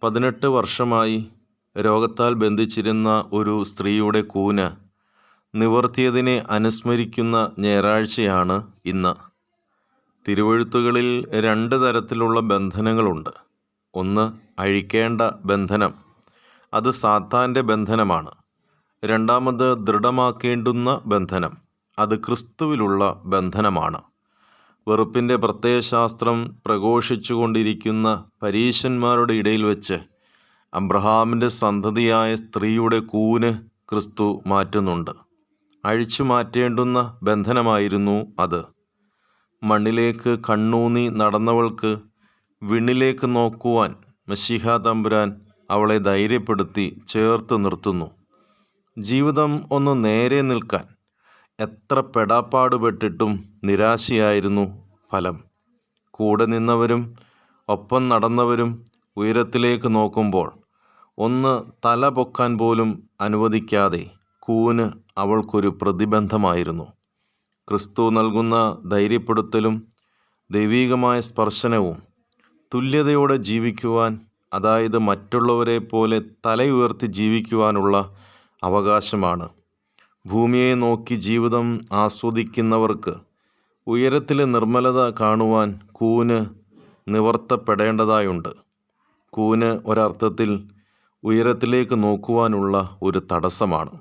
18 വർഷമായി രോഗത്താൽ ബന്ധിച്ചിരുന്ന ഒരു സ്ത്രീയുടെ കൂന് നിവർത്തിയതിനെ അനുസ്മരിക്കുന്ന ഞായറാഴ്ചയാണ് ഇന്ന്. തിരുവെഴുത്തുകളിൽ 2 തരത്തിലുള്ള ബന്ധനങ്ങളുണ്ട്. ഒന്ന്, അഴിക്കേണ്ട ബന്ധനം. അത് സാത്താൻ്റെ ബന്ധനമാണ്. രണ്ടാമത്, ദൃഢമാക്കേണ്ടുന്ന ബന്ധനം. അത് ക്രിസ്തുവിലുള്ള ബന്ധനമാണ്. വെറുപ്പിൻ്റെ പ്രത്യയശാസ്ത്രം പ്രഘോഷിച്ചുകൊണ്ടിരിക്കുന്ന പരീശന്മാരുടെ ഇടയിൽ വെച്ച് അബ്രഹാമിൻ്റെ സന്തതിയായ സ്ത്രീയുടെ കൂന് ക്രിസ്തു മാറ്റുന്നുണ്ട്. അഴിച്ചു മാറ്റേണ്ടുന്ന ബന്ധനമായിരുന്നു അത്. മണ്ണിലേക്ക് കണ്ണൂന്നി നടന്നവൾക്ക് വിണ്ണിലേക്ക് നോക്കുവാൻ മശീഹാ തമ്പുരാൻ അവളെ ധൈര്യപ്പെടുത്തി ചേർത്ത് നിർത്തുന്നു. ജീവിതം ഒന്ന് നേരെ നിൽക്കാൻ എത്ര പെടാപ്പാടുപെട്ടിട്ടും നിരാശയായിരുന്നു ഫലം. കൂടെ നിന്നവരും ഒപ്പം നടന്നവരും ഉയരത്തിലേക്ക് നോക്കുമ്പോൾ ഒന്ന് തല പൊക്കാൻ പോലും അനുവദിക്കാതെ കൂന് അവൾക്കൊരു പ്രതിബന്ധമായിരുന്നു. ക്രിസ്തു നൽകുന്ന ധൈര്യപ്പെടുത്തലും ദൈവീകമായ സ്പർശനവും തുല്യതയോടെ ജീവിക്കുവാൻ, അതായത് മറ്റുള്ളവരെ പോലെ തലയുയർത്തി ജീവിക്കുവാനുള്ള അവകാശമാണ്. ഭൂമിയെ നോക്കി ജീവിതം ആസ്വദിക്കുന്നവർക്ക് ഉയരത്തിലെ നിർമ്മലത കാണുവാൻ കൂന് നിവർത്തപ്പെടേണ്ടതായുണ്ട്. കൂന് ഒരർത്ഥത്തിൽ ഉയരത്തിലേക്ക് നോക്കുവാനുള്ള ഒരു തടസ്സമാണ്.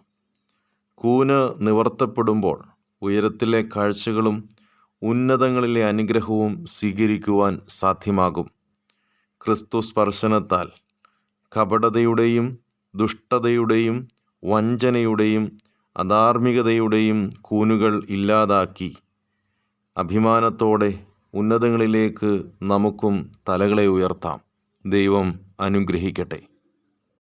കൂന് നിവർത്തപ്പെടുമ്പോൾ ഉയരത്തിലെ കാഴ്ചകളും ഉന്നതങ്ങളിലെ അനുഗ്രഹവും സ്വീകരിക്കുവാൻ സാധ്യമാകും. ക്രിസ്തു സ്പർശനത്താൽ കപടതയുടെയും ദുഷ്ടതയുടെയും വഞ്ചനയുടെയും അധാർമികതയുടെയും കൂനുകൾ ഇല്ലാതാക്കി അഭിമാനത്തോടെ ഉന്നതങ്ങളിലേക്ക് നമുക്കും തലകളെ ഉയർത്താം. ദൈവം അനുഗ്രഹിക്കട്ടെ.